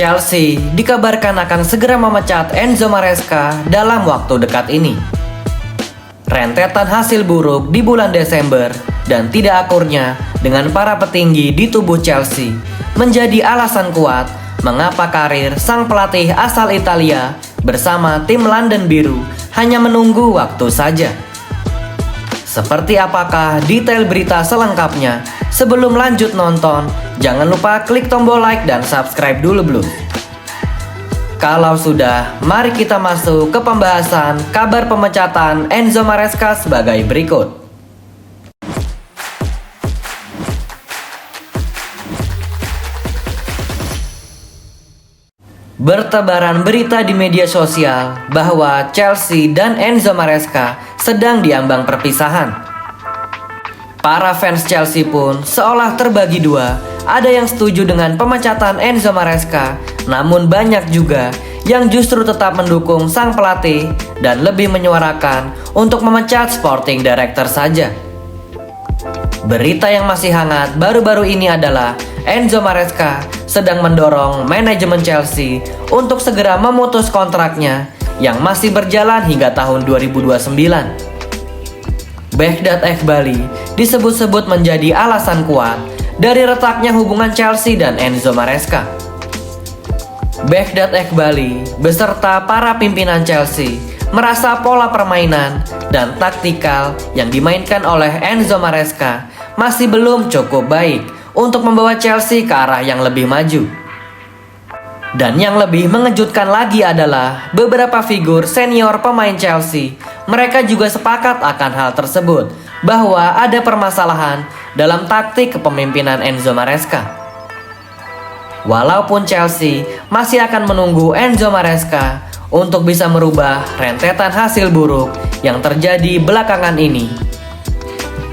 Chelsea dikabarkan akan segera memecat Enzo Maresca dalam waktu dekat ini. Rentetan hasil buruk di bulan Desember dan tidak akurnya dengan para petinggi di tubuh Chelsea menjadi alasan kuat mengapa karir sang pelatih asal Italia bersama tim London Biru hanya menunggu waktu saja. Seperti apakah detail berita selengkapnya? Sebelum lanjut nonton, jangan lupa klik tombol like dan subscribe dulu bro. Kalau sudah, mari kita masuk ke pembahasan kabar pemecatan Enzo Maresca sebagai berikut. Bertebaran berita di media sosial bahwa Chelsea dan Enzo Maresca sedang diambang perpisahan. Para fans Chelsea pun seolah terbagi dua, ada yang setuju dengan pemecatan Enzo Maresca, namun banyak juga yang justru tetap mendukung sang pelatih dan lebih menyuarakan untuk memecat sporting director saja. Berita yang masih hangat baru-baru ini adalah Enzo Maresca sedang mendorong manajemen Chelsea untuk segera memutus kontraknya yang masih berjalan hingga tahun 2029. Begdat Eghbali disebut-sebut menjadi alasan kuat dari retaknya hubungan Chelsea dan Enzo Maresca. Begdat Eghbali beserta para pimpinan Chelsea merasa pola permainan dan taktikal yang dimainkan oleh Enzo Maresca masih belum cukup baik untuk membawa Chelsea ke arah yang lebih maju. Dan yang lebih mengejutkan lagi adalah beberapa figur senior pemain Chelsea, mereka juga sepakat akan hal tersebut, bahwa ada permasalahan dalam taktik kepemimpinan Enzo Maresca. Walaupun Chelsea masih akan menunggu Enzo Maresca untuk bisa merubah rentetan hasil buruk yang terjadi belakangan ini,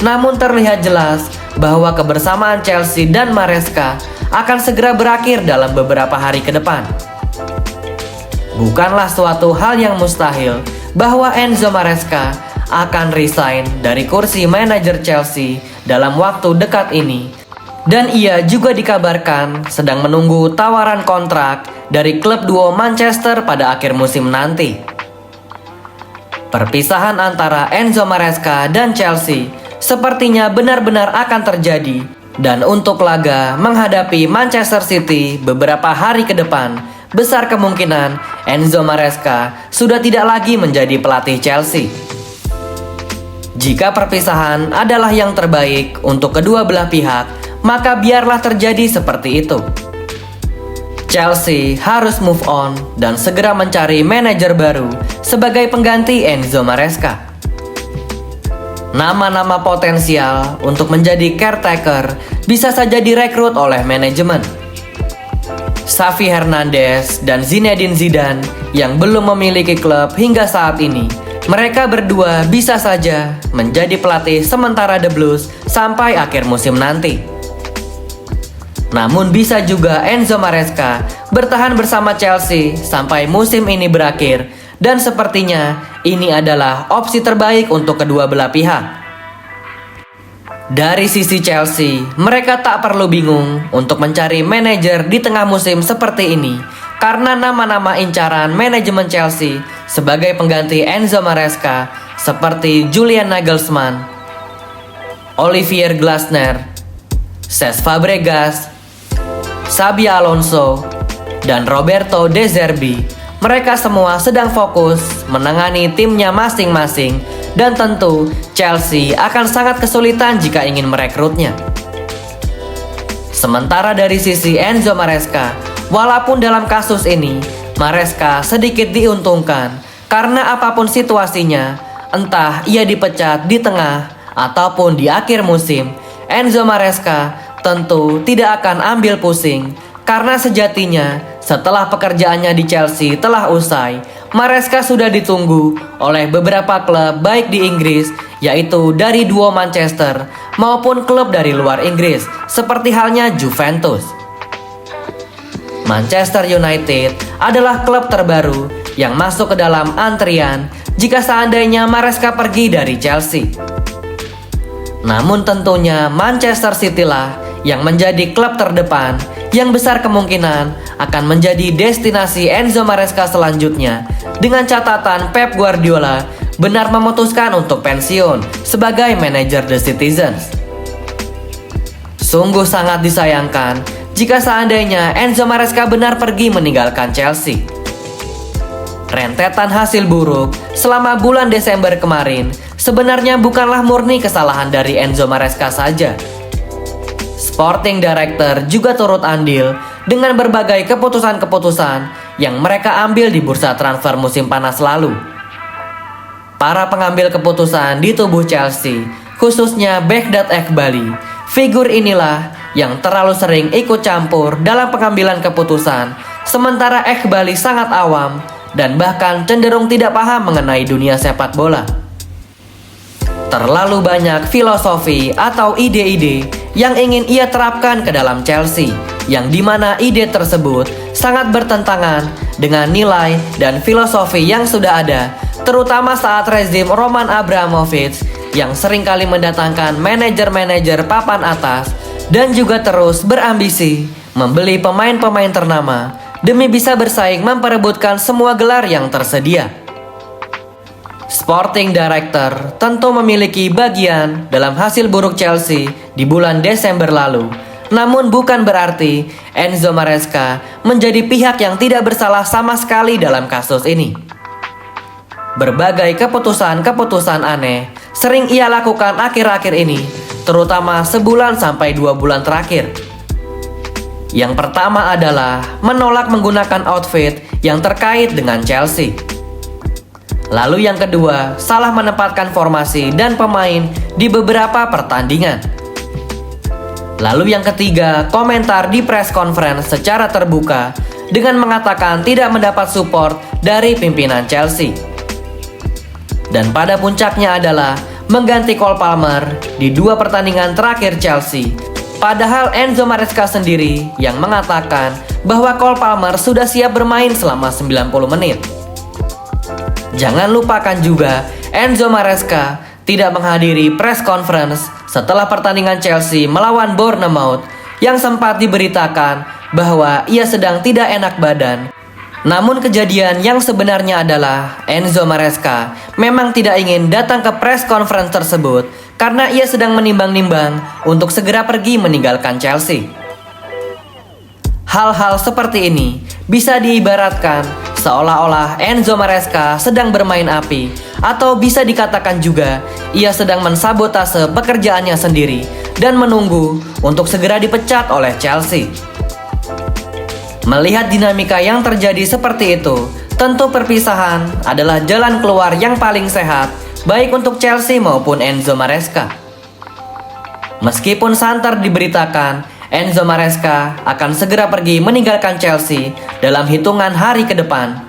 namun terlihat jelas bahwa kebersamaan Chelsea dan Maresca akan segera berakhir dalam beberapa hari ke depan. Bukanlah suatu hal yang mustahil bahwa Enzo Maresca akan resign dari kursi manajer Chelsea dalam waktu dekat ini, dan ia juga dikabarkan sedang menunggu tawaran kontrak dari klub duo Manchester pada akhir musim nanti. Perpisahan antara Enzo Maresca dan Chelsea sepertinya benar-benar akan terjadi, dan untuk laga menghadapi Manchester City beberapa hari ke depan, besar kemungkinan Enzo Maresca sudah tidak lagi menjadi pelatih Chelsea. Jika perpisahan adalah yang terbaik untuk kedua belah pihak, maka biarlah terjadi seperti itu. Chelsea harus move on dan segera mencari manajer baru sebagai pengganti Enzo Maresca. Nama-nama potensial untuk menjadi caretaker bisa saja direkrut oleh manajemen. Xavi Hernandez dan Zinedine Zidane yang belum memiliki klub hingga saat ini, mereka berdua bisa saja menjadi pelatih sementara The Blues sampai akhir musim nanti. Namun bisa juga Enzo Maresca bertahan bersama Chelsea sampai musim ini berakhir, dan sepertinya ini adalah opsi terbaik untuk kedua belah pihak. Dari sisi Chelsea, mereka tak perlu bingung untuk mencari manajer di tengah musim seperti ini, karena nama-nama incaran manajemen Chelsea sebagai pengganti Enzo Maresca seperti Julian Nagelsmann, Olivier Glasner, Cesc Fabregas, Xabi Alonso, dan Roberto De Zerbi. Mereka semua sedang fokus menangani timnya masing-masing, dan tentu Chelsea akan sangat kesulitan jika ingin merekrutnya. Sementara dari sisi Enzo Maresca, walaupun dalam kasus ini Maresca sedikit diuntungkan karena apapun situasinya, entah ia dipecat di tengah ataupun di akhir musim, Enzo Maresca tentu tidak akan ambil pusing, karena sejatinya setelah pekerjaannya di Chelsea telah usai, Maresca sudah ditunggu oleh beberapa klub baik di Inggris, yaitu dari duo Manchester maupun klub dari luar Inggris seperti halnya Juventus. Manchester United adalah klub terbaru yang masuk ke dalam antrian jika seandainya Maresca pergi dari Chelsea. Namun tentunya Manchester City lah yang menjadi klub terdepan yang besar kemungkinan akan menjadi destinasi Enzo Maresca selanjutnya, dengan catatan Pep Guardiola benar memutuskan untuk pensiun sebagai manajer The Citizens. Sungguh sangat disayangkan jika seandainya Enzo Maresca benar pergi meninggalkan Chelsea. Rentetan hasil buruk selama bulan Desember kemarin sebenarnya bukanlah murni kesalahan dari Enzo Maresca saja. Sporting Director juga turut andil dengan berbagai keputusan-keputusan yang mereka ambil di bursa transfer musim panas lalu. Para pengambil keputusan di tubuh Chelsea, khususnya Begdad Eghbali, figur inilah yang terlalu sering ikut campur dalam pengambilan keputusan, sementara Eghbali sangat awam dan bahkan cenderung tidak paham mengenai dunia sepak bola. Terlalu banyak filosofi atau ide-ide yang ingin ia terapkan ke dalam Chelsea, yang dimana ide tersebut sangat bertentangan dengan nilai dan filosofi yang sudah ada, terutama saat rezim Roman Abramovich yang seringkali mendatangkan manajer-manajer papan atas dan juga terus berambisi membeli pemain-pemain ternama demi bisa bersaing memperebutkan semua gelar yang tersedia. Sporting Director tentu memiliki bagian dalam hasil buruk Chelsea di bulan Desember lalu. Namun bukan berarti Enzo Maresca menjadi pihak yang tidak bersalah sama sekali dalam kasus ini. Berbagai keputusan-keputusan aneh sering ia lakukan akhir-akhir ini, terutama sebulan sampai 2 bulan terakhir. Yang pertama adalah menolak menggunakan outfit yang terkait dengan Chelsea. Lalu yang kedua, salah menempatkan formasi dan pemain di beberapa pertandingan. Lalu yang ketiga, komentar di press conference secara terbuka dengan mengatakan tidak mendapat support dari pimpinan Chelsea. Dan pada puncaknya adalah mengganti Cole Palmer di 2 pertandingan terakhir Chelsea. Padahal Enzo Maresca sendiri yang mengatakan bahwa Cole Palmer sudah siap bermain selama 90 menit. Jangan lupakan juga Enzo Maresca tidak menghadiri press conference setelah pertandingan Chelsea melawan Bournemouth yang sempat diberitakan bahwa ia sedang tidak enak badan. Namun kejadian yang sebenarnya adalah Enzo Maresca memang tidak ingin datang ke press conference tersebut karena ia sedang menimbang-nimbang untuk segera pergi meninggalkan Chelsea. Hal-hal seperti ini bisa diibaratkan seolah-olah Enzo Maresca sedang bermain api, atau bisa dikatakan juga ia sedang mensabotase pekerjaannya sendiri dan menunggu untuk segera dipecat oleh Chelsea. Melihat dinamika yang terjadi seperti itu, tentu perpisahan adalah jalan keluar yang paling sehat baik untuk Chelsea maupun Enzo Maresca. Meskipun santer diberitakan Enzo Maresca akan segera pergi meninggalkan Chelsea dalam hitungan hari ke depan,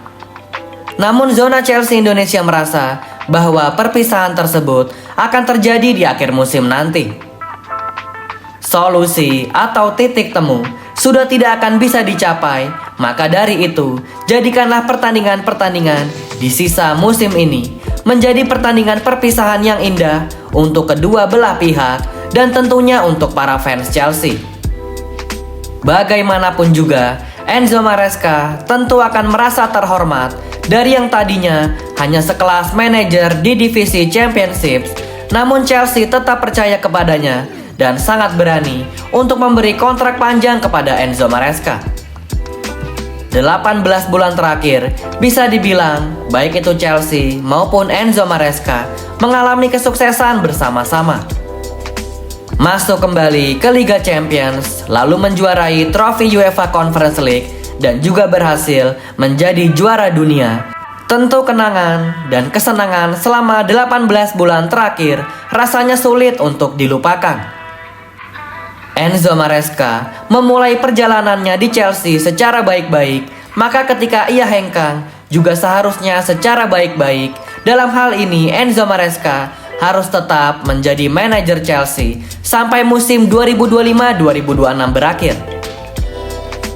namun zona Chelsea Indonesia merasa bahwa perpisahan tersebut akan terjadi di akhir musim nanti. Solusi atau titik temu sudah tidak akan bisa dicapai, maka dari itu jadikanlah pertandingan-pertandingan di sisa musim ini menjadi pertandingan perpisahan yang indah untuk kedua belah pihak dan tentunya untuk para fans Chelsea. Bagaimanapun juga, Enzo Maresca tentu akan merasa terhormat dari yang tadinya hanya sekelas manajer di divisi Championships, namun Chelsea tetap percaya kepadanya dan sangat berani untuk memberi kontrak panjang kepada Enzo Maresca. 18 bulan terakhir bisa dibilang baik itu Chelsea maupun Enzo Maresca mengalami kesuksesan bersama-sama. Masuk kembali ke Liga Champions, lalu menjuarai trofi UEFA Conference League dan juga berhasil menjadi juara dunia. Tentu kenangan dan kesenangan selama 18 bulan terakhir rasanya sulit untuk dilupakan. Enzo Maresca memulai perjalanannya di Chelsea secara baik-baik, maka ketika ia hengkang juga seharusnya secara baik-baik. Dalam hal ini Enzo Maresca harus tetap menjadi manajer Chelsea sampai musim 2025-2026 berakhir.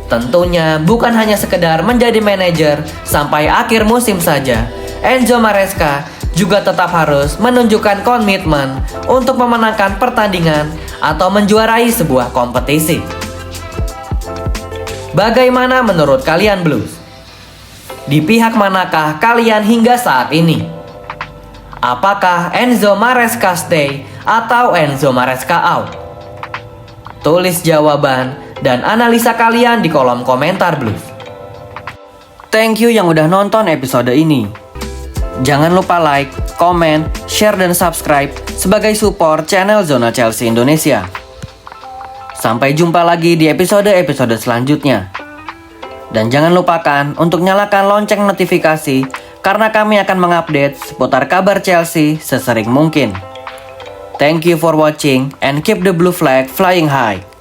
Tentunya bukan hanya sekedar menjadi manajer sampai akhir musim saja. Enzo Maresca juga tetap harus menunjukkan komitmen untuk memenangkan pertandingan atau menjuarai sebuah kompetisi. Bagaimana menurut kalian Blues? Di pihak manakah kalian hingga saat ini? Apakah Enzo Maresca stay atau Enzo Maresca out? Tulis jawaban dan analisa kalian di kolom komentar Blues. Thank you yang udah nonton episode ini. Jangan lupa like, komen, share, dan subscribe sebagai support channel Zona Chelsea Indonesia. Sampai jumpa lagi di episode-episode selanjutnya. Dan jangan lupakan untuk nyalakan lonceng notifikasi karena kami akan mengupdate seputar kabar Chelsea sesering mungkin. Thank you for watching and keep the blue flag flying high.